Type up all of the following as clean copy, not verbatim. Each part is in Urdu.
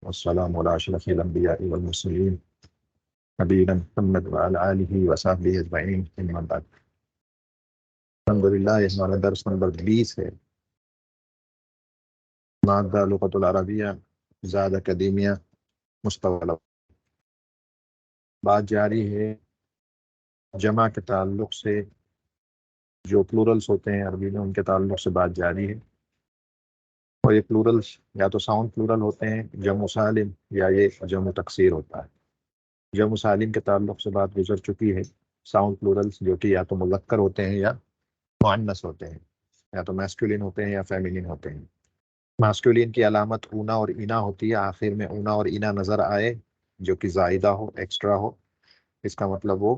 والسلام على أشرف الأنبياء والمرسلين نبينا محمد وعلى آله وصحبه أجمعين أما بعد. الحمد للہ یہ ہمارا درس نمبر 20 ہے. مادہ لغت العربیہ زاد اکیڈیمیا مستوى. بات جاری ہے جمع کے تعلق سے. جو پلورلس ہوتے ہیں عربی میں ان کے تعلق سے بات جاری ہے. اور یہ پلورلس یا تو ساؤنڈ پلورل ہوتے ہیں جمع سالم، یا یہ جمع تکسیر ہوتا ہے. جمع سالم کے تعلق سے بات گزر چکی ہے. ساؤنڈ پلورلس جو کہ یا تو مذکر ہوتے ہیں یا مؤنث ہوتے ہیں، یا تو میسکولین ہوتے ہیں یا فیمینین ہوتے ہیں. ماسکولین کی علامت اونا اور اینا ہوتی ہے. آخر میں اونا اور اینا نظر آئے جو کہ زائدہ ہو، ایکسٹرا ہو، اس کا مطلب وہ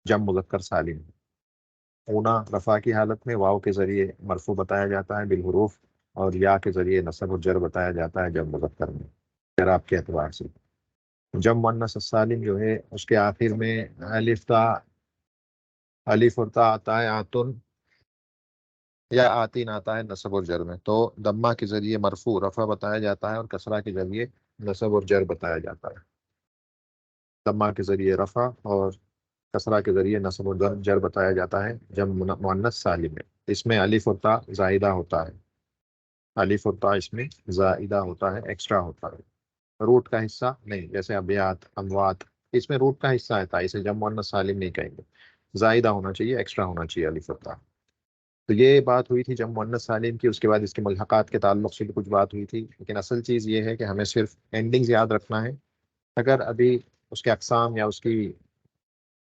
جمع مذکر سالم ہے. اونا رفع کی حالت میں واو کے ذریعے مرفوع بتایا جاتا ہے بالحروف، اور یا کے ذریعے نصب و جر بتایا جاتا ہے جمع مذکر میں اعراب کے اعتبار سے. جمع مؤنث السالم جو ہے اس کے آخر میں الف اور تا آتا ہے. آتن یا آتین آتا ہے نصب اور جر میں. تو دمہ کے ذریعے مرفوع رفع بتایا جاتا ہے، اور کسرہ کے ذریعے نصب اور جر بتایا جاتا ہے. دمہ کے ذریعے رفع اور کسرہ کے ذریعے نصب اور جر بتایا جاتا ہے جمع مؤنث سالم میں. اس میں الف اور تا زائدہ ہوتا ہے. الف اور تا اس میں زائدہ ہوتا ہے، ایکسٹرا ہوتا ہے. روٹ کا حصہ نہیں، جیسے ابیات، اموات، اس میں روٹ کا حصہ آتا ہے. اسے جمع مؤنث سالم نہیں کہیں گے. زائدہ ہونا چاہیے، ایکسٹرا ہونا چاہیے الف اور تا. تو یہ بات ہوئی تھی جمع مؤنث سالم کی. اس کے بعد اس کے ملحقات کے تعلق سے بھی کچھ بات ہوئی تھی، لیکن اصل چیز یہ ہے کہ ہمیں صرف اینڈنگز یاد رکھنا ہے. اگر ابھی اس کے اقسام یا اس کی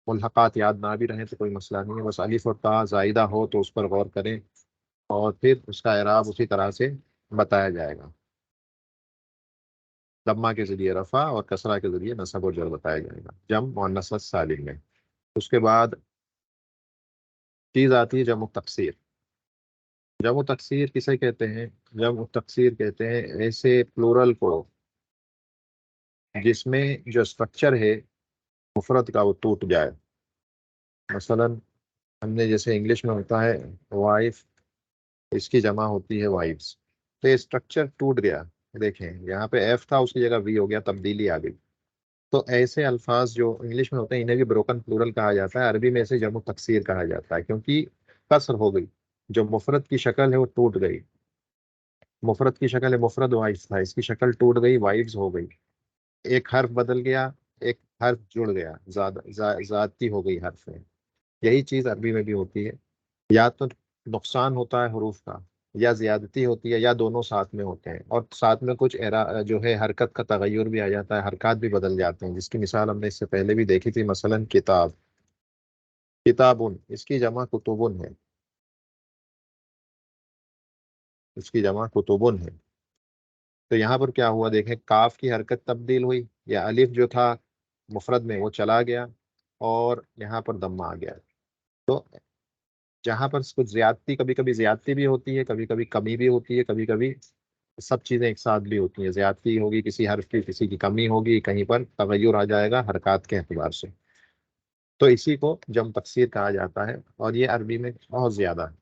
ملحقات یاد نہ بھی رہیں تو کوئی مسئلہ نہیں ہے. بس الف اور تا زائدہ ہو تو اس پر غور کریں، اور پھر اس کا اعراب اسی طرح سے بتایا جائے گا. دمہ کے ذریعے رفع اور کسرہ کے ذریعے نصب اور جر بتایا جائے گا جمع مؤنث سالم میں. اس کے بعد چیز آتی ہے جمع تکسیر. جمع تکسیر کسے کہتے ہیں؟ جمع تکسیر کہتے ہیں ایسے پلورل کو جس میں جو اسٹرکچر ہے مفرد کا وہ ٹوٹ جائے. مثلا ہم نے جیسے انگلش میں ہوتا ہے وائف، اس کی جمع ہوتی ہے وائفس. تو یہ اسٹرکچر ٹوٹ گیا. دیکھیں یہاں پہ ایف تھا، اس کی جگہ وی ہو گیا، تبدیلی آ گئی. تو ایسے الفاظ جو انگلش میں ہوتے ہیں انہیں بھی بروکن پلورل کہا جاتا ہے. عربی میں اسے جمع تکسیر کہا جاتا ہے، کیونکہ کسر ہو گئی. جو مفرد کی شکل ہے وہ ٹوٹ گئی. مفرد کی شکل ہے مفرد وائفس تھا، اس کی شکل ٹوٹ گئی، وائفس ہو گئی. ایک حرف بدل گیا، ایک حرف جڑ گیا، زیادتی ہو گئی حرف میں. یہی چیز عربی میں بھی ہوتی ہے. یا تو نقصان ہوتا ہے حروف کا، یا زیادتی ہوتی ہے، یا دونوں ساتھ میں ہوتے ہیں. اور ساتھ میں کچھ جو ہے حرکت کا تغیر بھی آ جاتا ہے، حرکات بھی بدل جاتے ہیں، جس کی مثال ہم نے اس سے پہلے بھی دیکھی تھی. مثلا کتاب، کتابن، اس کی جمع کتبن ہے. اس کی جمع کتبن ہے. تو یہاں پر کیا ہوا؟ دیکھیں کاف کی حرکت تبدیل ہوئی، یا الف جو تھا مفرد میں وہ چلا گیا، اور یہاں پر دمہ آ گیا. تو جہاں پر کچھ زیادتی، کبھی کبھی زیادتی بھی ہوتی ہے، کبھی کبھی کمی بھی ہوتی ہے، کبھی کبھی سب چیزیں ایک ساتھ بھی ہوتی ہیں. زیادتی ہوگی کسی حرف کی، کسی کی کمی ہوگی، کہیں پر تغیر آ جائے گا حرکات کے اعتبار سے. تو اسی کو جمع تکسیر کہا جاتا ہے. اور یہ عربی میں بہت زیادہ ہے،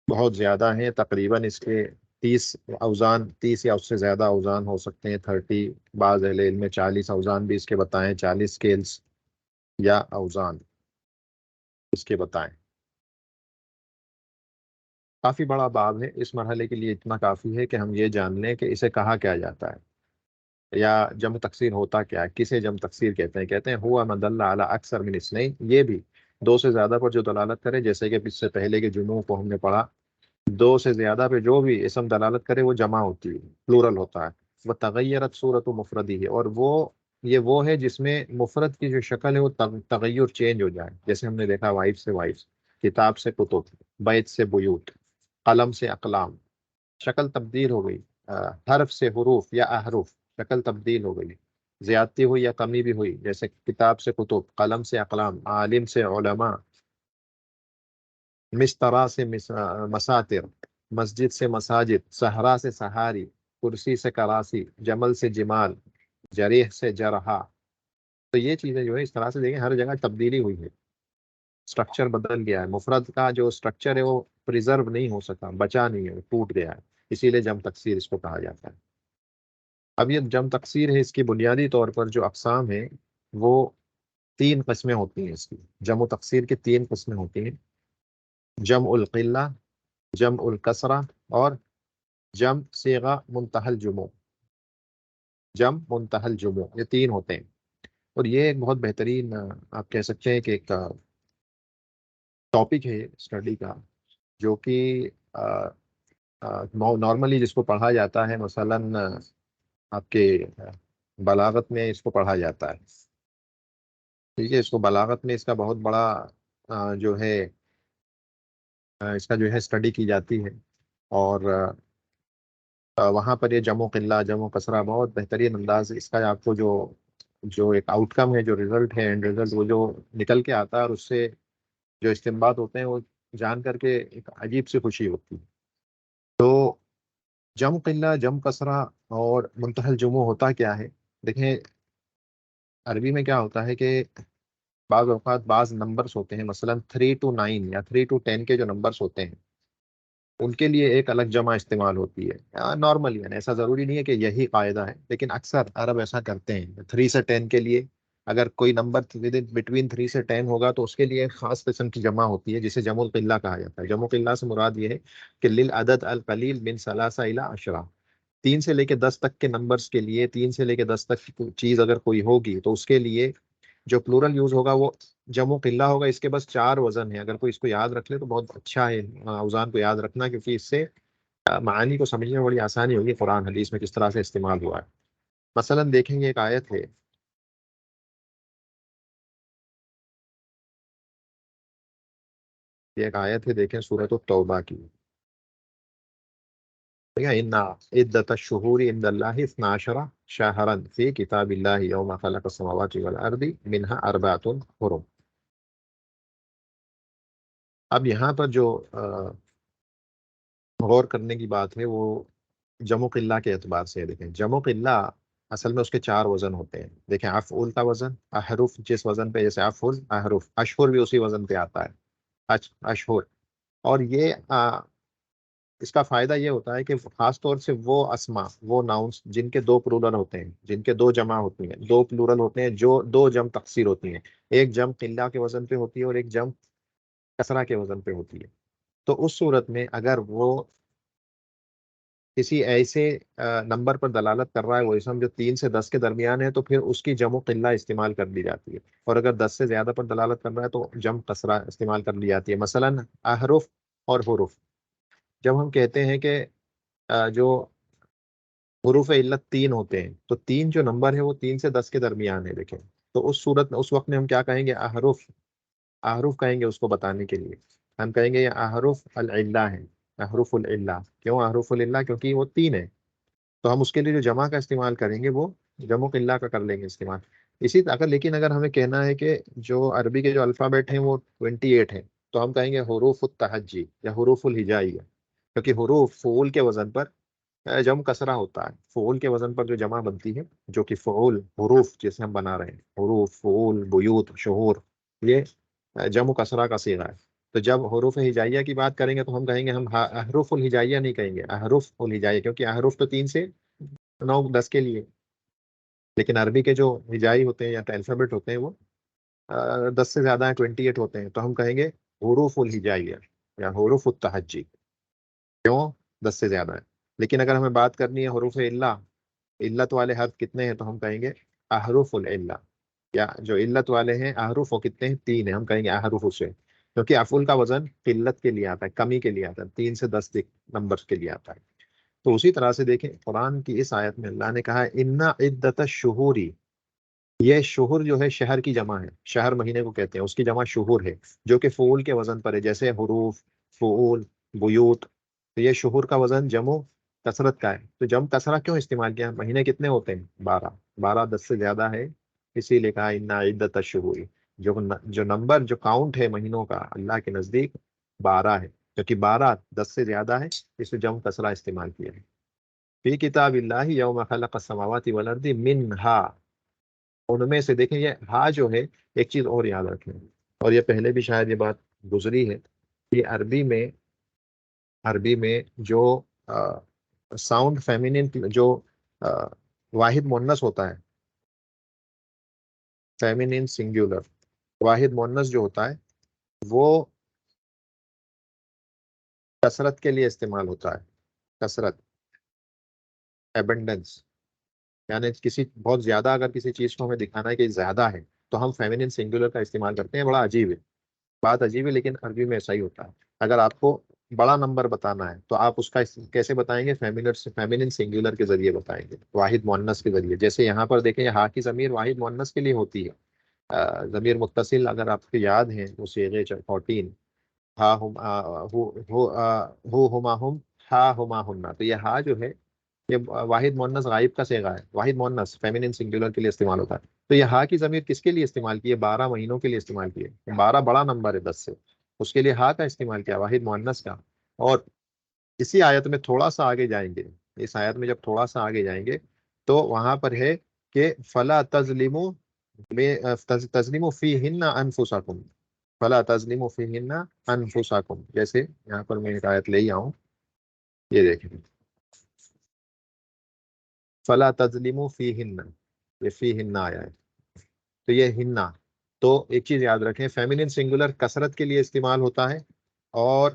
بہت زیادہ ہیں. تقریباً اس کے 30 اوزان، 30 یا اس سے زیادہ اوزان ہو سکتے ہیں. 30، بعض اہل علم میں 40 اوزان بھی اس کے بتائیں، 40 اسکیلس یا اوزان اس کے بتائیں. کافی بڑا باب ہے. اس مرحلے کے لیے اتنا کافی ہے کہ ہم یہ جان لیں کہ اسے کہا کیا جاتا ہے، یا جمع تکسیر ہوتا کیا ہے. کسے جمع تکسیر کہتے ہیں؟ کہتے ہیں ہوا ما دل علی اکثر من اثنین. یہ بھی دو سے زیادہ پر جو دلالت کرے، جیسے کہ اس سے پہلے کے جمعوں کو ہم نے پڑھا. دو سے زیادہ پہ جو بھی اسم دلالت کرے وہ جمع ہوتی ہے، پلورل ہوتا ہے. وہ تغیرت صورت و مفردی ہے. اور وہ ہے جس میں مفرد کی جو شکل ہے وہ تغیر چینج ہو جائے. جیسے ہم نے دیکھا وائف سے وائف، کتاب سے کتب، بیت سے بیوت، قلم سے اقلام. شکل تبدیل ہو گئی. حرف سے حروف یا احرف، شکل تبدیل ہو گئی. زیادتی ہوئی یا کمی بھی ہوئی، جیسے کتاب سے کتب، قلم سے اقلام، عالم سے علماء، مسترا سے مساتر، مسجد سے مساجد، صحرا سے سہاری، کرسی سے کراسی، جمل سے جمال، جریح سے جرحا. تو یہ چیزیں جو ہے اس طرح سے دیکھیں ہر جگہ تبدیلی ہوئی ہے، اسٹرکچر بدل گیا ہے. مفرد کا جو اسٹرکچر ہے وہ پریزرو نہیں ہو سکا، بچا نہیں ہے، ٹوٹ گیا ہے. اسی لیے جمع تکسیر اس کو کہا جاتا ہے. اب یہ جم تکسیر ہے، اس کی بنیادی طور پر جو اقسام ہیں وہ تین قسمیں ہوتی ہیں اس کی، جم و تکسیر کی تین قسمیں ہوتی ہیں: جمع القلہ، جمع الکسرہ، اور جمع صیغہ منتہی الجموع، جمع منتہی الجموع، یہ تین ہوتے ہیں۔ اور یہ ایک بہت بہترین آپ کہہ سکتے ہیں کہ ایک ٹاپک ہے اسٹڈی کا، جو کہ نارملی جس کو پڑھا جاتا ہے، مثلاً آپ کے بلاغت میں اس کو پڑھا جاتا ہے، ٹھیک ہے، اس کو بلاغت میں اس کا بہت بڑا جو ہے اس کا جو ہے اسٹڈی کی جاتی ہے، اور وہاں پر یہ جمع قلہ، جمع کثرہ بہت بہترین انداز سے اس کا آپ کو جو جو ایک آؤٹ کم ہے، جو ریزلٹ ہے، اینڈ ریزلٹ وہ جو نکل کے آتا ہے، اور اس سے جو استنباط ہوتے ہیں وہ جان کر کے ایک عجیب سی خوشی ہوتی ہے۔ تو جمع قلہ، جمع کثرہ اور منتہی الجموع ہوتا کیا ہے؟ دیکھیں، عربی میں کیا ہوتا ہے کہ بعض اوقات بعض نمبرز ہوتے ہیں، مثلا 3 to 9 یا 3 to 10 کے جو نمبرز ہوتے ہیں، ان کے لیے ایک الگ جمع استعمال ہوتی ہے نارملی، یعنی ایسا ضروری نہیں ہے کہ یہی قاعدہ ہے، لیکن اکثر عرب ایسا کرتے ہیں۔ 3 سے 10 کے لیے اگر کوئی نمبر بٹوین 3 سے 10 ہوگا تو اس کے لیے ایک خاص قسم کی جمع ہوتی ہے، جسے جمع القلہ کہا جاتا ہے۔ جمع القلہ سے مراد یہ ہے کہ للعدد القلیل من ثلاثہ الی عشرہ، 3 سے لے کے 10 تک کے نمبرز کے لیے، 3 سے لے کے 10 تک کی چیز اگر کوئی ہوگی تو اس کے لیے جو پلورل یوز ہوگا وہ جمع قلہ ہوگا۔ اس کے بس 4 وزن ہیں، اگر کوئی اس کو یاد رکھ لے تو بہت اچھا ہے اوزان کو یاد رکھنا، کیونکہ اس سے معانی کو سمجھنے میں بڑی آسانی ہوگی قرآن حدیث میں کس طرح سے استعمال ہوا ہے۔ مثلا دیکھیں گے، ایک آیت ہے، یہ ایک آیت ہے، دیکھیں سورۃ التوبہ کی، ان عدۃ الشہور عند اللہ 12 شہرا فی کتاب اللہ یوم خلق السماوات والارض منها اربعۃ حرم۔ اب یہاں پر جو غور کرنے کی بات ہے وہ جمع قلہ کے اعتبار سے ہے۔ دیکھیں، جمع قلہ اصل میں اس کے 4 وزن ہوتے ہیں۔ دیکھیں، افعول کا وزن، احرف جس وزن پہ، جیسے افعول احرف، اشہر بھی اسی وزن پہ آتا ہے، اشہر۔ اور یہ اس کا فائدہ یہ ہوتا ہے کہ خاص طور سے وہ اسما، وہ ناؤنس جن کے دو پلورل ہوتے ہیں، جن کے دو جمع ہوتی ہیں، دو پلورل ہوتے ہیں، جو دو جمع تقصیر ہوتی ہیں، ایک جمع قلہ کے وزن پہ ہوتی ہے اور ایک جمع کسرہ کے وزن پہ ہوتی ہے۔ تو اس صورت میں اگر وہ کسی ایسے نمبر پر دلالت کر رہا ہے، وہ اسم جو 3 سے 10 کے درمیان ہے، تو پھر اس کی جمع قلہ استعمال کر دی جاتی ہے، اور اگر 10 سے زیادہ پر دلالت کر رہا ہے تو جمع کسرہ استعمال کر لی جاتی ہے۔ مثلا احرف اور حروف، جب ہم کہتے ہیں کہ جو حروف علت 3 ہوتے ہیں، تو 3 جو نمبر ہے وہ 3 سے 10 کے درمیان ہے، دیکھیں، تو اس صورت میں، اس وقت میں ہم کیا کہیں گے؟ احرف، احرف کہیں گے اس کو بتانے کے لیے، ہم کہیں گے یہ احرف العلہ ہے، احرف العلہ۔ کیوں احرف العلہ؟ کیونکہ وہ 3 ہے، تو ہم اس کے لیے جو جمع کا استعمال کریں گے وہ جمع قلہ کا کر لیں گے استعمال۔ اسی طرح لیکن اگر ہمیں کہنا ہے کہ جو عربی کے جو الفابیٹ ہیں وہ 28 ہیں، تو ہم کہیں گے حروف التہجی یا حروف الہجائیہ، کیونکہ حروف فعول کے وزن پر جمع کسرہ ہوتا ہے، فعول کے وزن پر جو جمع بنتی ہے، جو کہ فعول حروف جیسے ہم بنا رہے ہیں، حروف، فعول، بیوت، شہور، یہ جمع کسرہ کا صیغہ ہے۔ تو جب حروف ہجائیہ کی بات کریں گے تو ہم کہیں گے، ہم احرف الہجائیہ نہیں کہیں گے، احرف الہجائیہ، کیونکہ احرف تو 3 سے 9 10 کے لیے، لیکن عربی کے جو ہجائی ہوتے ہیں یا الفابیٹ ہوتے ہیں وہ 10 سے زیادہ ہیں، 28 ہوتے ہیں، تو ہم کہیں گے حروف الہجائیہ یا حروف التہجی، کیوں؟ 10 سے زیادہ ہے۔ لیکن اگر ہمیں بات کرنی ہے حروف علت، علت والے حرف کتنے ہیں، تو ہم کہیں گے احرف العلہ، یا جو علت والے ہیں احرف وہ کتنے ہیں؟ 3 ہیں، ہم کہیں گے احرف سے، کیونکہ افعول کا وزن قلت کے لیے آتا ہے، کمی کے لیے آتا ہے، 3 سے 10 نمبر کے لیے آتا ہے۔ تو اسی طرح سے دیکھیں، قرآن کی اس آیت میں اللہ نے کہا ہے ان عدت الشہوری، یہ شہر جو ہے شہر کی جمع ہے، شہر مہینے کو کہتے ہیں، اس کی جمع شہور ہے، جو کہ فعول کے وزن پر ہے، جیسے حروف، فعول، بیوت۔ تو یہ شہور کا وزن جمع کثرت کا ہے، تو جمع کثرہ کیوں استعمال کیا؟ مہینے کتنے ہوتے ہیں؟ 12، 12 10 سے زیادہ ہے، اسی لیے کہا ان عدت الشہوری، جو نمبر، جو کاؤنٹ ہے مہینوں کا اللہ کے نزدیک 12 ہے، کیونکہ 12 10 سے زیادہ ہے، اس میں جمع کثرہ استعمال کیا ہے۔ فی کتاب اللہ یوم خلق السماوات والارض منہا، ان میں سے، دیکھیں یہ ہا جو ہے، ایک چیز اور یاد رکھیں، اور یہ پہلے بھی شاید یہ بات گزری ہے، کہ عربی میں جو ساؤنڈ فیمینن جو واحد مونس ہوتا ہے، فیمینین سنگولر، واحد مونس جو ہوتا ہے وہ کثرت کے لیے استعمال ہوتا ہے، کثرت، ایبنڈنس، یعنی کسی بہت زیادہ اگر کسی چیز کو ہمیں دکھانا ہے کہ زیادہ ہے تو ہم فیمینین سنگولر کا استعمال کرتے ہیں. بڑا عجیب ہے، بات عجیب ہے، لیکن عربی میں ایسا ہی ہوتا ہے. اگر آپ کو بڑا نمبر بتانا ہے تو آپ اس کا کیسے بتائیں گے؟ فیمینین سنگولر کے ذریعے بتائیں گے، واحد مؤنث کے ذریعے. جیسے یہاں پر دیکھیں ہا کی ضمیر واحد مؤنث کے لیے ہوتی ہے. ضمیر متصل اگر آپ کو یاد ہیں وہ صیغے 14، ہا ہم ہو ہما ہم، ہا ہما ہننا، تو یہ ہا جو ہے یہ واحد مؤنث غائب کا صیغہ ہے، واحد مؤنث فیمینین سنگولر کے لیے استعمال ہوتا ہے. تو یہ ہا کی ضمیر کس کے لیے استعمال کی ہے؟ 12 مہینوں کے لیے استعمال کی ہے. 12 بڑا نمبر ہے 10 سے، اس کے لیے ہا کا استعمال کیا، واحد مؤنث کا. اور اسی آیت میں تھوڑا سا آگے جائیں گے، اس آیت میں جب تھوڑا سا آگے جائیں گے تو وہاں پر ہے کہ فلا تظلموا تظلموا فیہن انفسکم، فلا تظلموا فیہن انفسکم. جیسے یہاں پر میں ایک آیت لے آؤں، یہ دیکھیں، فلا تظلموا فیہن، یہ فیہن آیا ہے، تو یہ ہننا. تو ایک چیز یاد رکھیں، فیمینین سنگولر کثرت کے لیے استعمال ہوتا ہے، اور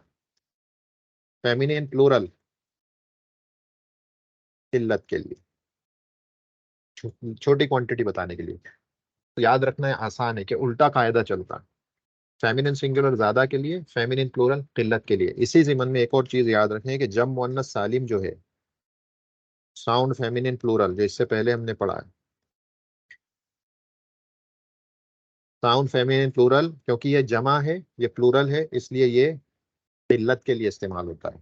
فیمینین پلورل قلت کے لیے، چھوٹی کوانٹٹی بتانے کے لیے. تو یاد رکھنا ہے، آسان ہے کہ الٹا قاعدہ چلتا ہے، فیمینین سنگولر زیادہ کے لیے، فیمینین پلورل قلت کے لیے. اسی ضمن میں ایک اور چیز یاد رکھیں کہ جب مؤنث سالم جو ہے، ساؤنڈ فیمینین پلورل، جو اس سے پہلے ہم نے پڑھا ہے، ساؤنڈ فیمینین پلورل، کیونکہ یہ جمع ہے، یہ پلورل ہے، اس لیے یہ قلت کے لیے استعمال ہوتا ہے،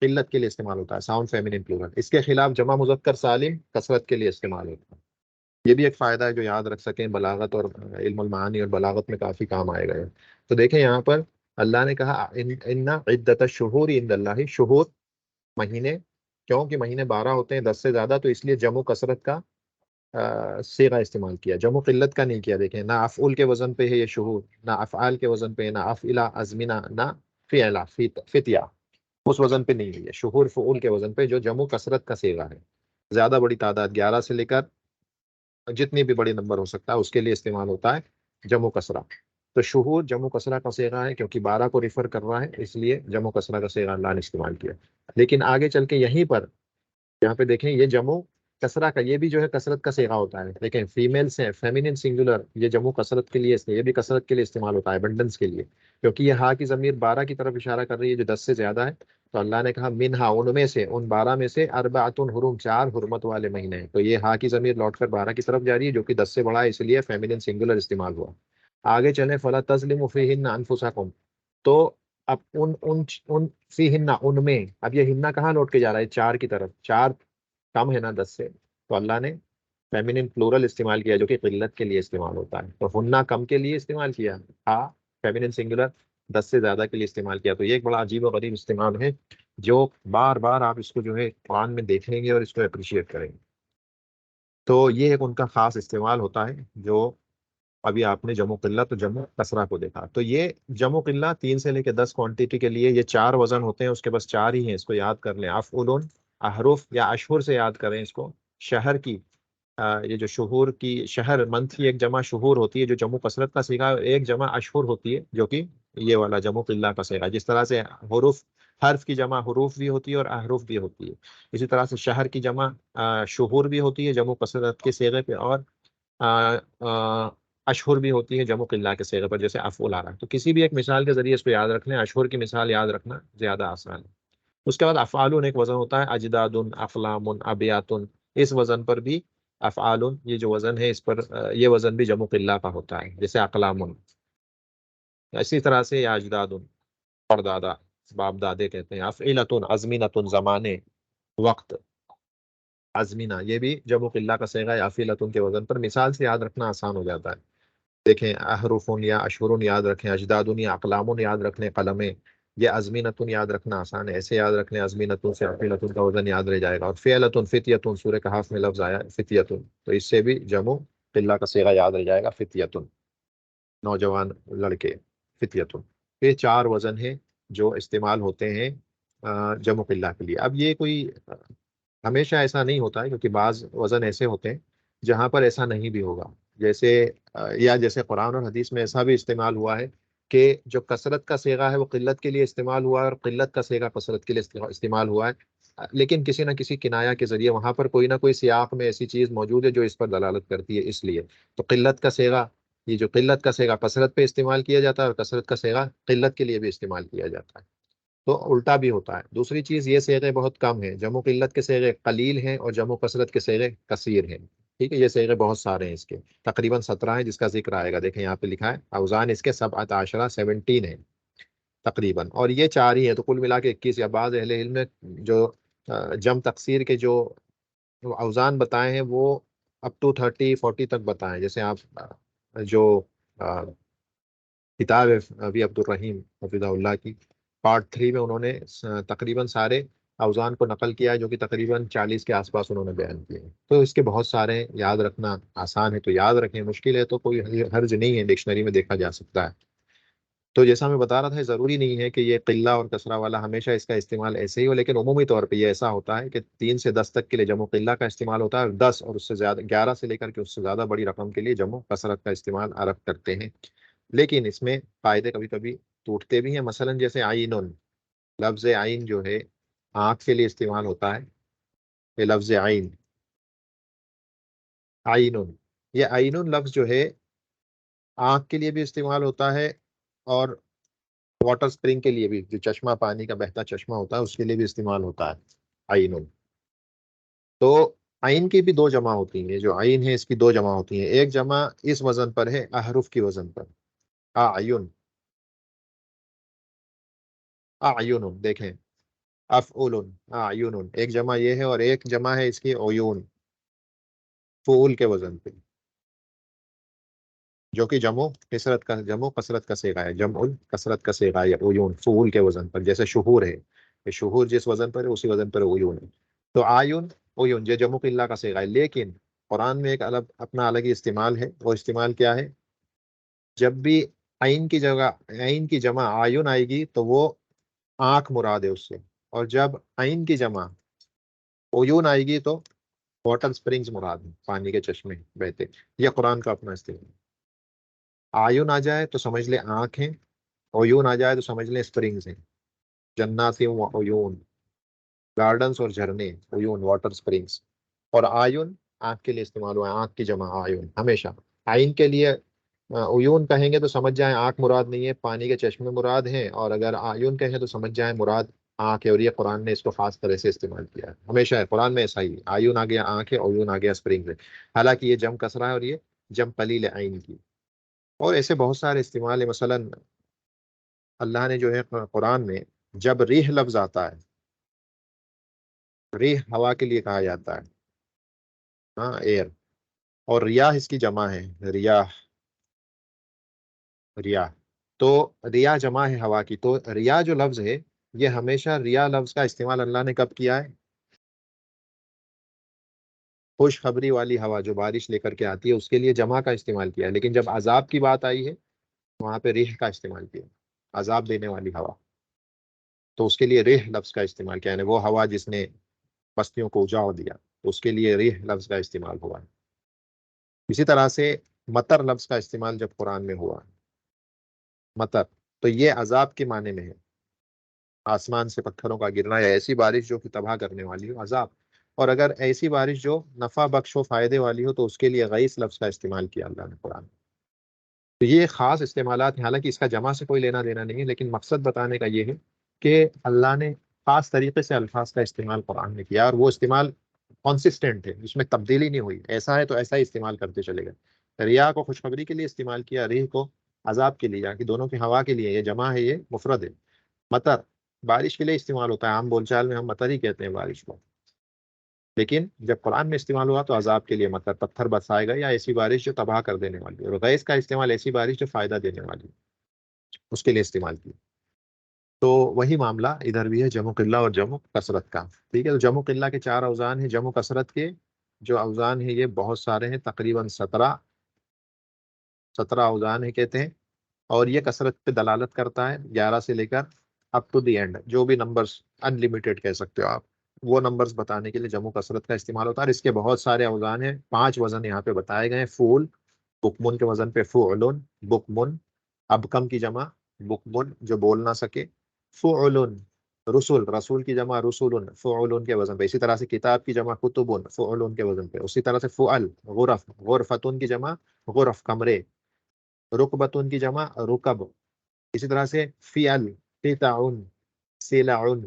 قلت کے لیے استعمال ہوتا ہے ساؤنڈ فیمینین پلورل. اس کے خلاف جمع مذکر سالم کثرت کے لیے استعمال ہوتا ہے. یہ بھی ایک فائدہ ہے جو یاد رکھ سکیں، بلاغت اور علم المعانی اور بلاغت میں کافی کام آئے گا. تو دیکھیں یہاں پر اللہ نے کہا ان عدت الشہور عند اللہ، شہور مہینے، کیوں کہ مہینے 12 ہوتے ہیں 10 سے زیادہ، تو اس لیے جمع کثرت کا صیغہ استعمال کیا، جمع قلت کا نہیں کیا. دیکھیں نہ افعول کے وزن پہ ہے یہ شہور، نہ افعال کے وزن پہ، نہ افعلا ازمنہ، نہ فعلا فتیا، اس وزن پہ نہیں ہے یہ شہور، فعول کے وزن پہ جو جمع کثرت کا صیغہ ہے. زیادہ بڑی تعداد 11 سے لے کر جتنی بھی بڑی نمبر ہو سکتا ہے اس کے لیے استعمال ہوتا ہے جمع کثرہ. تو شہور جمع کثرہ کا صیغہ ہے، کیونکہ 12 کو ریفر کر رہا ہے، اس لیے جمع کثرہ کا صیغہ اللہ نے استعمال کیا. لیکن آگے چل کے یہیں پر یہاں پہ دیکھیں یہ جمع کثرہ کا، یہ بھی جو ہے کثرت کا صیغہ ہوتا ہے. لیکن فیمیل سے فیمینین سنگولر، یہ جمع کثرت کے لیے، یہ بھی کثرت کے لیے استعمال ہوتا ہے، ابنڈنس کے لیے، کیونکہ یہ ہا کی ضمیر 12 کی طرف اشارہ کر رہی ہے جو 10 سے زیادہ ہے. تو اللہ نے کہا منہا، ان میں سے، ان 12 میں سے، اربعۃ حرم، 4 حرمت والے مہینے ہیں. تو یہ ہا کی ضمیر لوٹ کر 12 کی طرف جا رہی ہے جو کہ 10 سے بڑا ہے، اس لیے فیمینین سنگولر استعمال ہوا. آگے چلیں، فلا تظلموا فیہن انفسکم. تو اب ان فیہن، ان میں، اب یہ ہننا کہاں لوٹ کے جا رہا ہے؟ 4 کی طرف، 4 کم ہے نا 10 سے، تو اللہ نے فیمینین پلورل استعمال کیا جو کہ قلت کے لیے استعمال ہوتا ہے. تو ہننا کم کے لیے استعمال کیا، ہاں فیمینین سنگولر 10 سے زیادہ کے لیے استعمال کیا. تو یہ ایک بڑا عجیب و غریب استعمال ہے جو بار بار آپ اس کو جو ہے قرآن میں دیکھیں گے اور اس کو اپریشیٹ کریں گے. تو یہ ایک ان کا خاص استعمال ہوتا ہے جو ابھی آپ نے جمع قلت اور جمع کسرہ کو دیکھا. تو یہ جمع قلت 3 سے لے کے 10 کوانٹٹی کے لیے یہ 4 وزن ہوتے ہیں، اس کے بس 4 ہی ہیں، اس کو یاد کر لیں. افعلن، احرف یا اشہر سے یاد کریں اس کو. شہر کی یہ جو شہور کی، شہر منتھ کی ایک جمع شہور ہوتی ہے جو جمع کثرت کا صیغہ، ایک جمع اشہر ہوتی ہے جو کہ یہ والا جمع قلہ کا صیغہ. جس طرح سے حروف، حرف کی جمع حروف بھی ہوتی ہے اور احرف بھی ہوتی ہے، اسی طرح سے شہر کی جمع شہور بھی ہوتی ہے جمع کثرت کے صیغے پہ، اور اشہر بھی ہوتی ہے جمع قلہ کے صیغے پر، جیسے افعول آ رہا ہے. تو کسی بھی ایک مثال کے ذریعے اس کو یاد رکھ لیں، اشہر کی مثال یاد رکھنا زیادہ آسان ہے. اس کے بعد افعال ایک وزن ہوتا ہے، اجداد، افلام، ابیات. اس وزن پر بھی افعال، یہ جو وزن ہے اس پر یہ وزن بھی جمع قلہ کا ہوتا ہے، جیسے اقلام. اسی طرح سے یا اجداد، اور دادا، باپ دادے کہتے ہیں. افعلۃ، ازمنۃ، زمانے، وقت. ازمینہ یہ بھی جمع قلہ کا صیغہ ہے افعلۃ کے وزن پر. مثال سے یاد رکھنا آسان ہو جاتا ہے. دیکھیں احرف یا اشہر یاد رکھیں، اجداد یا اقلام یاد رکھنے، قلمیں. یہ ازمینۃ یاد رکھنا آسان ہے، ایسے یاد رکھنے ازمینۃ سے افعلۃ کا وزن یاد رہ جائے گا. اور فعلۃ، فتیۃ، سورہ کہف میں لفظ آیا فتیۃ، تو اس سے بھی جمع قلہ کا صیغہ یاد رہ جائے گا، فتیۃ، نوجوان لڑکے، فتیۃ. یہ 4 وزن ہیں جو استعمال ہوتے ہیں جمع قلہ کے لیے. اب یہ کوئی ہمیشہ ایسا نہیں ہوتا ہے، کیونکہ بعض وزن ایسے ہوتے ہیں جہاں پر ایسا نہیں بھی ہوگا، جیسے یا جیسے قرآن اور حدیث میں ایسا بھی استعمال ہوا ہے کہ جو کثرت کا صیغہ ہے وہ قلت کے لیے استعمال ہوا ہے، اور قلت کا صیغہ کثرت کے لیے استعمال ہوا ہے، لیکن کسی نہ کسی کنایا کے ذریعے وہاں پر کوئی نہ کوئی سیاق میں ایسی چیز موجود ہے جو اس پر دلالت کرتی ہے، اس لیے تو قلت کا صیغہ، یہ جو قلت کا صیغہ کثرت پہ استعمال کیا جاتا ہے، اور کثرت کا صیغہ قلت کے لیے بھی استعمال کیا جاتا ہے، تو الٹا بھی ہوتا ہے۔ دوسری چیز، یہ صیغے بہت کم ہیں، جمع قلت کے صیغے قلیل ہیں اور جمع کثرت کے صیغے کثیر ہیں، ٹھیک ہے، یہ صیغے بہت سارے ہیں، اس کے تقریباً 17 ہیں جس کا ذکر آئے گا، دیکھیں یہاں پہ لکھا ہے اوزان اس کے 17 17 ہیں تقریباً، اور یہ 4 ہی ہیں، تو کل ملا کے 21، یا بعض اہل علم نے جو جم تقسیر کے جو اوزان بتائے ہیں وہ اپ ٹو 30 40 تک بتائے ہیں، جیسے آپ جو کتاب ہے ابی عبد الرحیم حفظہ اللہ کی پارٹ 3 میں انہوں نے تقریباً سارے اوزان کو نقل کیا ہے، جو کہ تقریباً 40 کے آس پاس انہوں نے بیان کیے ہیں، تو اس کے بہت سارے ہیں، یاد رکھنا آسان ہے تو یاد رکھیں، مشکل ہے تو کوئی حرج نہیں ہے، ڈکشنری میں دیکھا جا سکتا ہے۔ تو جیسا میں بتا رہا تھا، ضروری نہیں ہے کہ یہ قلہ اور کسرہ والا ہمیشہ اس کا استعمال ایسے ہی ہو، لیکن عمومی طور پہ یہ ایسا ہوتا ہے کہ 3 سے 10 تک کے لیے جمع قلہ کا استعمال ہوتا ہے، اور 10 اور اس سے زیادہ 11 سے لے کر کے اس سے زیادہ بڑی رقم کے لیے جمع کثرت کا استعمال عرب کرتے ہیں، لیکن اس میں فائدے کبھی کبھی ٹوٹتے بھی ہیں، مثلا جیسے آئین، لفظ آئین جو ہے آنکھ کے لیے استعمال ہوتا ہے، یہ لفظ آئین، آئین، یہ آئین لفظ جو ہے آنکھ کے لیے بھی استعمال ہوتا ہے، اور واٹر سپرنگ کے لیے بھی، جو چشمہ پانی کا بہتا چشمہ ہوتا ہے اس کے لیے بھی استعمال ہوتا ہے آئین۔ تو آئین کی بھی 2 جمع ہوتی ہیں، جو آئین ہے اس کی 2 جمع ہوتی ہیں، ایک جمع اس وزن پر ہے، احرف کی وزن پر، اعین، اعین، دیکھیں افعول، اعین، ایک جمع یہ ہے، اور ایک جمع ہے اس کی عیون، فعول کے وزن پہ، جو کہ جمع کثرت کا صیغہ ہے، جمع کثرت کا صیغہ ہے عیون، فعول کے وزن پر، جیسے شہور ہے، یہ شہور جس وزن پر ہے اسی وزن پر عیون ہے، تو آیون عیون یہ جمع قلہ کا صیغہ ہے، لیکن قرآن میں ایک الگ اپنا الگ ہی استعمال ہے، وہ استعمال کیا ہے؟ جب بھی عین کی جگہ عین کی جمع آیون آئے گی تو وہ آنکھ مراد ہے اس سے، اور جب عین کی جمع عیون آئے گی تو واٹر سپرنگز مراد ہے، پانی کے چشمے بہتے، یہ قرآن کا اپنا استعمال، آیون آ جائے تو سمجھ لیں آنکھ ہیں، عیون آ جائے تو سمجھ لیں سپرنگز ہیں، جنات و عیون، گارڈنس اور جھرنے، عیون واٹر سپرنگز، اور آیون آنکھ کے لیے استعمال ہوا ہے، آنکھ کی جمع آیون ہمیشہ، آئین کے لیے عیون کہیں گے تو سمجھ جائیں آنکھ مراد نہیں ہے، پانی کے چشمے مراد ہیں، اور اگر آیون کہیں تو سمجھ جائیں مراد آنکھ ہے، اور یہ قرآن نے اس کو خاص طرح سے استعمال کیا ہے، ہمیشہ ہے قرآن میں ایسا ہی ہے، آیون آ گیا آنکھ ہے، عیون آ گیا سپرنگ ہے، حالانکہ یہ جم کسرہ ہے اور یہ جم قلیل ہے عین کی، اور ایسے بہت سارے استعمال ہے، مثلا اللہ نے جو ہے قرآن میں جب ریح لفظ آتا ہے، ریح ہوا کے لیے کہا جاتا ہے، ہاں ایئر، اور ریاح اس کی جمع ہے، ریاح، ریاح، تو ریاح جمع ہے ہوا کی، تو ریاح جو لفظ ہے یہ ہمیشہ ریاح لفظ کا استعمال اللہ نے کب کیا ہے؟ خوشخبری والی ہوا جو بارش لے کر کے آتی ہے اس کے لیے جمع کا استعمال کیا ہے، لیکن جب عذاب کی بات آئی ہے وہاں پہ ریح کا استعمال کیا، عذاب دینے والی ہوا، تو اس کے لیے ریح لفظ کا استعمال کیا، یعنی وہ ہوا جس نے بستیوں کو اجاڑ دیا، تو اس کے لیے ریح لفظ کا استعمال ہوا ہے۔ اسی طرح سے مطر لفظ کا استعمال جب قرآن میں ہوا، مطر، تو یہ عذاب کے معنی میں ہے، آسمان سے پتھروں کا گرنا یا ایسی بارش جو کہ تباہ کرنے والی ہو، عذاب، اور اگر ایسی بارش جو نفع بخش و فائدے والی ہو تو اس کے لیے غیث لفظ کا استعمال کیا اللہ نے قرآن میں۔ تو یہ خاص استعمالات ہیں، حالانکہ اس کا جمع سے کوئی لینا دینا نہیں ہے، لیکن مقصد بتانے کا یہ ہے کہ اللہ نے خاص طریقے سے الفاظ کا استعمال قرآن میں کیا، اور وہ استعمال کانسسٹنٹ ہے، اس میں تبدیلی نہیں ہوئی، ایسا ہے تو ایسا ہی استعمال کرتے چلے گئے، ریاح کو خوشخبری کے لیے استعمال کیا، ریح کو عذاب کے لیے، کہ دونوں کی ہوا کے لیے، یہ جمع ہے یہ مفرد ہے، مطر بارش کے لیے استعمال ہوتا ہے، عام بول چال میں ہم مطر ہی کہتے ہیں بارش کو، لیکن جب قرآن میں استعمال ہوا تو عذاب کے لیے مطلب پتھر برسائے گا، یا ایسی بارش جو تباہ کر دینے والی ہے، اور غیث کا استعمال ایسی بارش جو فائدہ دینے والی ہے اس کے لیے استعمال کی، تو وہی معاملہ ادھر بھی ہے، جمع قلہ اور جمع کثرت کا، ٹھیک ہے، تو جمع قلہ کے 4 اوزان ہیں، جمع کثرت کے جو اوزان ہیں یہ بہت سارے ہیں، تقریباً 17 اوزان ہیں کہتے ہیں، اور یہ کثرت پہ دلالت کرتا ہے 11 سے لے کر اپ ٹو دی اینڈ، جو بھی نمبرز ان لمیٹیڈ کہہ سکتے ہو آپ، وہ نمبرز بتانے کے لیے جمع کثرت کا استعمال ہوتا ہے. اور اس کے بہت سارے اوزان ہیں. 5 وزن یہاں پہ بتائے گئے ہیں. فول، بکمن کے وزن پہ فعلن، بکمن. ابکم کی جمع بکمن، جو بول نہ سکے. فعلن. رسول، رسول کی جمع رسول، فعلن کے وزن پہ. اسی طرح سے کتاب کی جمع کتب، فعلن کے وزن پہ. اسی طرح سے فعل، غرف، غرفتن کی جمع غرف، کمرے. رکبتن کی جمع رکب. اسی طرح سے فعل، قطعن، سلعن،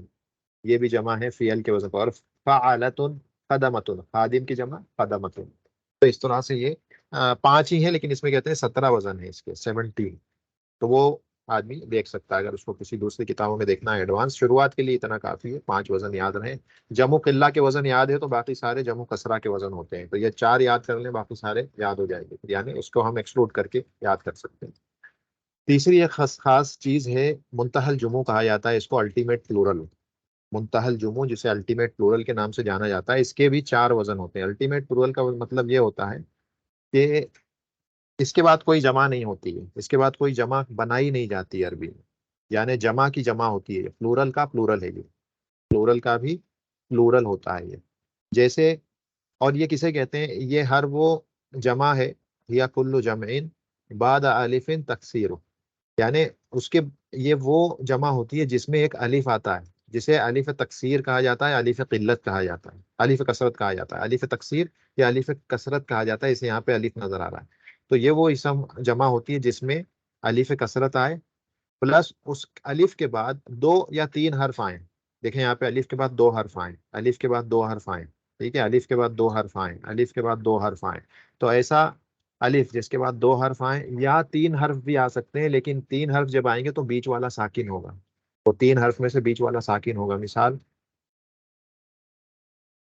یہ بھی جمع ہے فعل کے وزن پر. اور فعلتن، خدمتن، خادم کی جمع خدمتن. تو اس طرح سے یہ 5 ہی ہیں، لیکن اس میں کہتے ہیں 17 وزن ہے اس کے، 17. تو وہ آدمی دیکھ سکتا ہے اگر اس کو کسی دوسری کتابوں میں دیکھنا ہے ایڈوانس. شروعات کے لیے اتنا کافی ہے، 5 وزن یاد رہیں. جمع قلہ کے وزن یاد ہے تو باقی سارے جمع کسرہ کے وزن ہوتے ہیں. تو یہ 4 یاد کر لیں، باقی سارے یاد ہو جائیں گے، یعنی اس کو ہم ایکسکلوڈ کر کے یاد کر سکتے ہیں. تیسری ایک خاص چیز ہے، منتہی الجموع کہا جاتا ہے اس کو، الٹیمیٹ پلورل. منتہی الجموع جسے الٹیمیٹ پلورل کے نام سے جانا جاتا ہے، اس کے بھی 4 وزن ہوتے ہیں. الٹیمیٹ پلورل کا مطلب یہ ہوتا ہے کہ اس کے بعد کوئی جمع نہیں ہوتی ہے، اس کے بعد کوئی جمع بنائی نہیں جاتی ہے عربی میں. یعنی جمع کی جمع ہوتی ہے، پلورل کا پلورل ہے یہ، پلورل کا بھی پلورل ہوتا ہے یہ. جیسے، اور یہ کسے کہتے ہیں؟ یہ ہر وہ جمع ہے، یا کل جمعین بعد الف تکسیر. یعنی اس کے، یہ وہ جمع ہوتی ہے جس میں ایک الف آتا ہے، جسے الف تکسیر کہا جاتا ہے، الف قلت کہا جاتا ہے، الف کثرت کہا جاتا ہے. الف تکسیر یا الف کثرت کہا جاتا ہے، اسے یہاں پہ الف نظر آ رہا ہے. تو یہ وہ اسم جمع ہوتی ہے جس میں الف کثرت آئے، پلس اس الف کے بعد 2 یا 3 حرف آئیں. دیکھیں یہاں پہ الف کے بعد 2 حرف آئیں، الف کے بعد 2 حرف آئیں. ٹھیک ہے، الف کے بعد 2 حرف آئیں، الف کے بعد 2 حرف آئیں. تو ایسا الف جس کے بعد 2 حرف آئیں، یا 3 حرف بھی آ سکتے ہیں، لیکن 3 حرف جب آئیں گے تو بیچ والا ساکن ہوگا. تو 3 حرف میں سے بیچ والا ساکن ہوگا. مثال،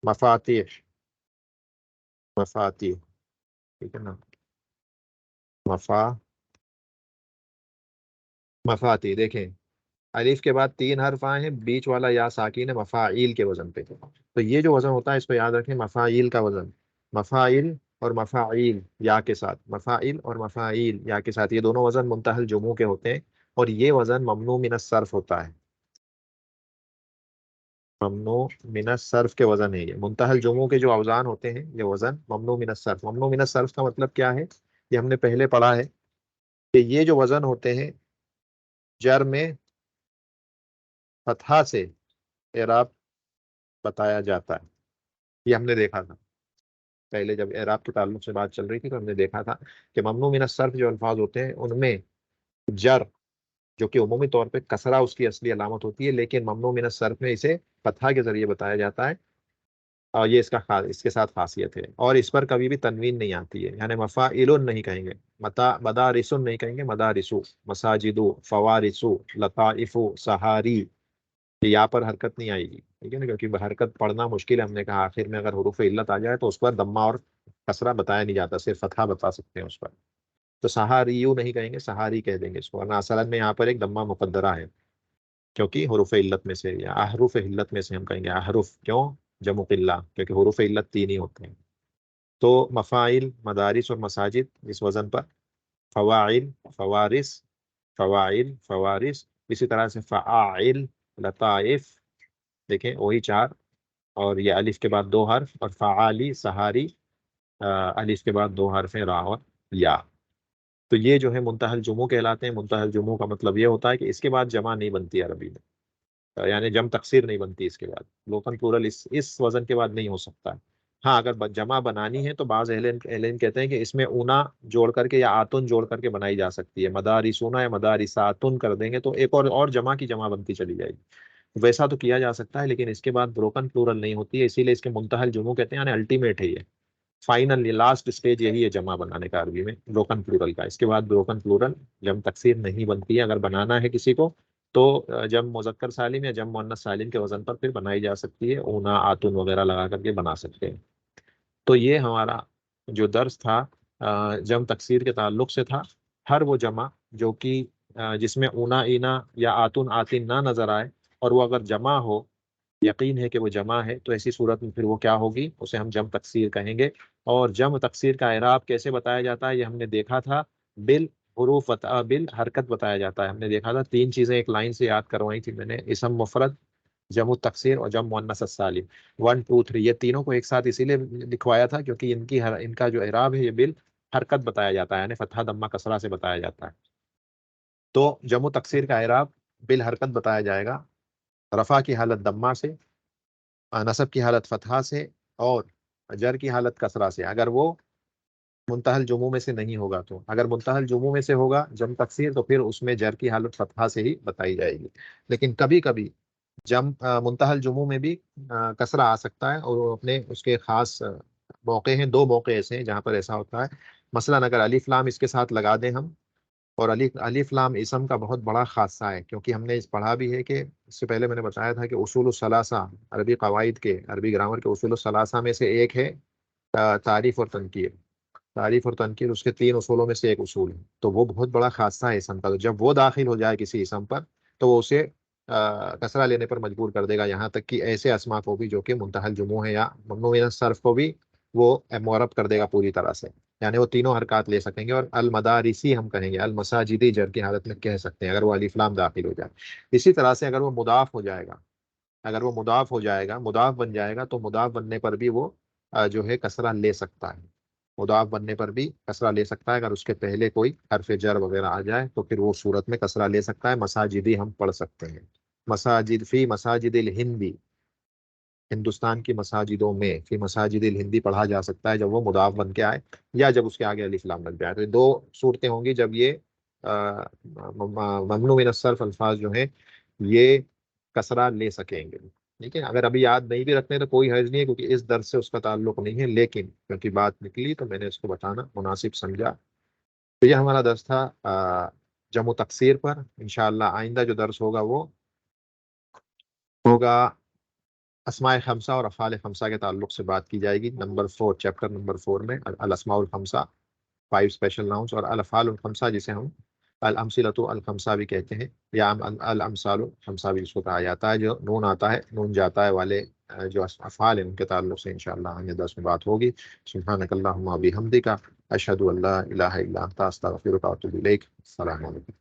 مفاتیح، مفاتیح. ٹھیک ہے نا، مفاتیح. دیکھیں الف کے بعد 3 حرف آئے ہیں، بیچ والا یا ساکن ہے، مفاعیل کے وزن پہ. تو یہ جو وزن ہوتا ہے اس کو یاد رکھیں، مفاعیل کا وزن. مفاعیل اور مفاعیل یا کے ساتھ، مفاعیل اور مفاعیل یا کے ساتھ، یہ دونوں وزن منتہی الجموع کے ہوتے ہیں. اور یہ وزن ممنوع من الصرف ہوتا ہے. ممنوع من الصرف کے وزن ہے یہ. منتہی الجموع کے جو اوزان ہوتے ہیں یہ وزن ممنوع من الصرف. ممنوع من الصرف کا مطلب کیا ہے؟ یہ ہم نے پہلے پڑھا ہے کہ یہ جو وزن ہوتے ہیں، جر میں فتحہ سے اعراب بتایا جاتا ہے. یہ ہم نے دیکھا تھا پہلے جب اعراب کے تعلق سے بات چل رہی تھی، تو ہم نے دیکھا تھا کہ ممنوع من الصرف جو الفاظ ہوتے ہیں ان میں جر، جو کہ عمومی طور پہ کسرہ اس کی اصلی علامت ہوتی ہے، لیکن ممنوع من الصرف میں اسے فتحہ کے ذریعے بتایا جاتا ہے. اور یہ اس کے ساتھ خاصیت ہے. اور اس پر کبھی بھی تنوین نہیں آتی ہے، یعنی مفاعل نہیں کہیں گے، مدارس نہیں کہیں گے، مدارسو. مساجدو، فوارسو، لطائفو، سہاری. یہاں پر حرکت نہیں آئے گی، ٹھیک ہے نا، کیونکہ حرکت پڑھنا مشکل ہے. ہم نے کہا آخر میں اگر حروف علت آ جائے تو اس پر دمہ اور کسرہ بتایا نہیں جاتا، صرف فتحہ بتا سکتے ہیں اس پر. تو سہاریو نہیں کہیں گے، سہاری کہہ دیں گے اس کو. ورنہ اصل میں یہاں پر ایک دمہ مقدرہ ہے، کیونکہ حروف علت میں سے یا احرف علت میں سے ہم کہیں گے احرف. کیوں؟ جمع قلہ، کیونکہ حروف علت 3 ہی ہوتے ہیں. تو مفاعل، مدارس اور مساجد اس وزن پر. فواعل، فوارس، فواعل، فوارس. اسی طرح سے فعائل، لطائف. دیکھیں وہی 4. اور یہ الف کے بعد 2 حرف. اور فعالی، سہاری، الف کے بعد 2 حرف ہیں، را اور یا. تو یہ جو ہے منتہی الجموع کہلاتے ہیں. منتہی الجموع کا مطلب یہ ہوتا ہے کہ اس کے بعد جمع نہیں بنتی عربی میں، یعنی جمع تکسیر نہیں بنتی اس کے بعد. لوکن پلورل اس وزن کے بعد نہیں ہو سکتا ہے. ہاں اگر جمع بنانی ہے تو بعض اہل علم کہتے ہیں کہ اس میں اونا جوڑ کر کے یا آتن جوڑ کر کے بنائی جا سکتی ہے. مدارسونا یا مدارساتن کر دیں گے تو ایک اور جمع کی جمع بنتی چلی جائے گی. ویسا تو کیا جا سکتا ہے، لیکن اس کے بعد بروکن پلورل نہیں ہوتی ہے، اسی لیے اس کے منتہی الجموع کہتے ہیں، یعنی الٹیمیٹ ہے یہ. فائنل، یہ لاسٹ اسٹیج یہی ہے جمع بنانے کا عربی میں، بروکن پلورل کا. اس کے بعد بروکن پلورل جمع تکسیر نہیں بنتی ہے. اگر بنانا ہے کسی کو تو جمع مذکر سالم یا جمع مؤنث سالم کے وزن پر پھر بنائی جا سکتی ہے، اونا، آتن وغیرہ لگا کر کے بنا سکتے ہیں. تو یہ ہمارا جو درس تھا جمع تکسیر کے تعلق سے تھا. ہر وہ جمع جو کہ جس میں اونا، اینا یا آتن، آتن نہ نظر آئے اور وہ اگر جمع ہو، یقین ہے کہ وہ جمع ہے، تو ایسی صورت میں پھر وہ کیا ہوگی؟ اسے ہم جمع تکسیر کہیں گے. اور جمع تکسیر کا اعراب کیسے بتایا جاتا ہے یہ ہم نے دیکھا تھا. بالحروف، بالحرکت بتایا جاتا ہے. ہم نے دیکھا تھا 3 چیزیں ایک لائن سے یاد کروائی تھی میں نے: اسم مفرد، جمع تکسیر اور جمع مؤنث السالم 1 2 3 یہ تینوں کو ایک ساتھ اسی لیے لکھوایا تھا کیونکہ ان کا جو اعراب ہے یہ بال حرکت بتایا جاتا ہے، یعنی فتحہ ضمہ کسرہ سے بتایا جاتا ہے. تو جمع تکسیر کا اعراب بالحرکت بتایا جائے گا، رفع کی حالت ضمہ سے، نصب کی حالت فتحہ سے، اور جر کی حالت کسرہ سے. اگر وہ منتہی الجموع میں سے نہیں ہوگا تو، اگر منتہی الجموع میں سے ہوگا جمع تکسیر تو پھر اس میں جر کی حالت فتحہ سے ہی بتائی جائے گی. لیکن کبھی کبھی منتہی الجموع میں بھی کسرہ آ سکتا ہے، اور اپنے اس کے خاص موقع ہیں. 2 موقع ایسے ہیں جہاں پر ایسا ہوتا ہے. مثلا اگر الف لام اس کے ساتھ لگا دیں ہم، اور الف لام اسم کا بہت بڑا خاصہ ہے، کیونکہ ہم نے پڑھا بھی ہے کہ اس سے پہلے میں نے بتایا تھا کہ اصول الثلاثہ عربی قواعد کے، عربی گرامر کے اصول الثلاثہ میں سے ایک ہے تعریف اور تنکیر. تعریف اور تنکیر اس کے 3 اصولوں میں سے ایک اصول ہے. تو وہ بہت بڑا خاصہ ہے اسم کا. تو جب وہ داخل ہو جائے کسی اسم پر تو وہ اسے کسرہ لینے پر مجبور کر دے گا، یہاں تک کہ ایسے اسما کو بھی جو کہ منتہی الجموع ہے یا ممنوع من الصرف کو بھی وہ معرب کر دے گا پوری طرح سے. یعنی وہ تینوں حرکات لے سکیں گے. اور المدارسی ہم کہیں گے، المساجدی جر کی حالت میں کہہ سکتے ہیں اگر وہ الف لام داخل ہو جائے. اسی طرح سے اگر وہ مضاف ہو جائے گا، اگر وہ مضاف ہو جائے گا، مضاف بن جائے گا، تو مضاف بننے پر بھی وہ جو ہے کسرہ لے سکتا ہے. مضاف بننے پر بھی کسرہ لے سکتا ہے. اگر اس کے پہلے کوئی حرف جر وغیرہ آ جائے تو پھر وہ صورت میں کسرہ لے سکتا ہے. مساجدی ہم پڑھ سکتے ہیں. مساجد فی مساجد الہندی، ہندوستان کی مساجدوں میں، فی مساجد الہندی پڑھا جا سکتا ہے جب وہ مضاف بن کے آئے یا جب اس کے آگے الف لام لگ جائے. تو یہ 2 صورتیں ہوں گی جب یہ ممنوع من الصرف الفاظ جو ہیں یہ کسرہ لے سکیں گے. ٹھیک ہے، اگر ابھی یاد نہیں بھی رکھنے تو کوئی حرج نہیں ہے، کیونکہ اس درس سے اس کا تعلق نہیں ہے، لیکن کیونکہ بات نکلی تو میں نے اس کو بتانا مناسب سمجھا. تو یہ ہمارا درس تھا جمع تکسیر پر. انشاءاللہ آئندہ جو درس ہوگا وہ ہوگا اسماء خمسہ اور افعال خمسہ کے تعلق سے بات کی جائے گی. نمبر 4، چیپٹر نمبر 4 میں الاسماء الخمسہ، 5 اسپیشل ناؤنس، اور الافعال الخمسہ جسے ہم الامثلۃ الخمسہ بھی کہتے ہیں، یا الامثال الخمسہ بھی اس کو کہا جاتا ہے. جو نون آتا ہے، نون جاتا ہے والے جو افعال ہیں ان کے تعلق سے انشاءاللہ آئندہ درس میں بات ہوگی. سبحانک اللہم و بحمدک، اشہد ان لا الہ الا انت، استغفرک و اتوب الیک. السلام علیکم.